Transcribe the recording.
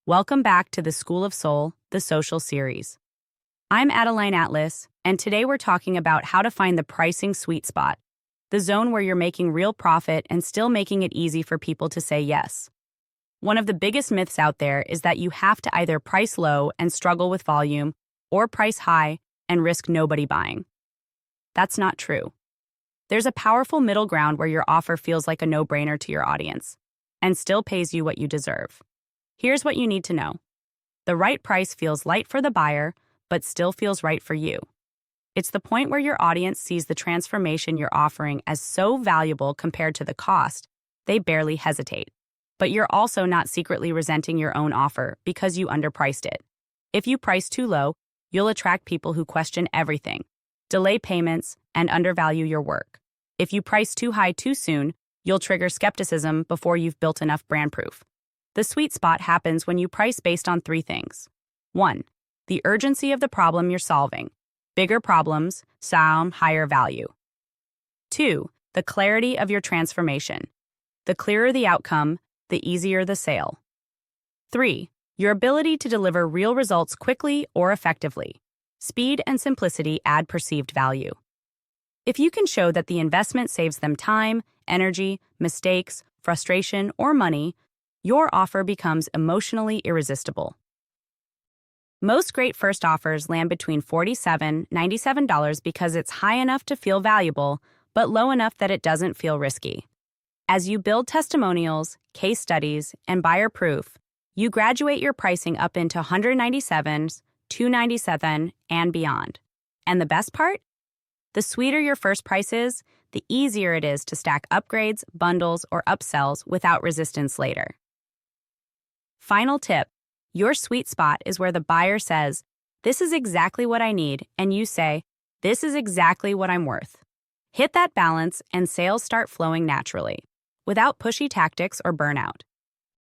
Welcome back to the School of Soul, the social series. I'm ADELINE Atlas, and today we're talking about how to find the pricing sweet spot, the zone where you're making real profit and still making it easy for people to say yes. One of the biggest myths out there is that you have to either price low and struggle with volume or price high and risk nobody buying. That's not true. There's a powerful middle ground where your offer feels like a no-brainer to your audience and still pays you what you deserve. Here's what you need to know. The right price feels light for the buyer, but still feels right for you. It's the point where your audience sees the transformation you're offering as so valuable compared to the cost, they barely hesitate. But you're also not secretly resenting your own offer because you underpriced it. If you price too low, you'll attract people who question everything, delay payments, and undervalue your work. If you price too high too soon, you'll trigger skepticism before you've built enough brand proof. The sweet spot happens when you price based on three things. 1. The urgency of the problem you're solving. Bigger problems sound higher value. 2. The clarity of your transformation. The clearer the outcome, the easier the sale. 3. Your ability to deliver real results quickly or effectively. Speed and simplicity add perceived value. If you can show that the investment saves them time, energy, mistakes, frustration, or money, your offer becomes emotionally irresistible. Most great first offers land between $47, $97 because it's high enough to feel valuable, but low enough that it doesn't feel risky. As you build testimonials, case studies, and buyer proof, you graduate your pricing up into $197s, $297, and beyond. And the best part? The sweeter your first price is, the easier it is to stack upgrades, bundles, or upsells without resistance later. Final tip. Your sweet spot is where the buyer says, "This is exactly what I need," and you say, "This is exactly what I'm worth." Hit that balance and sales start flowing naturally, without pushy tactics or burnout.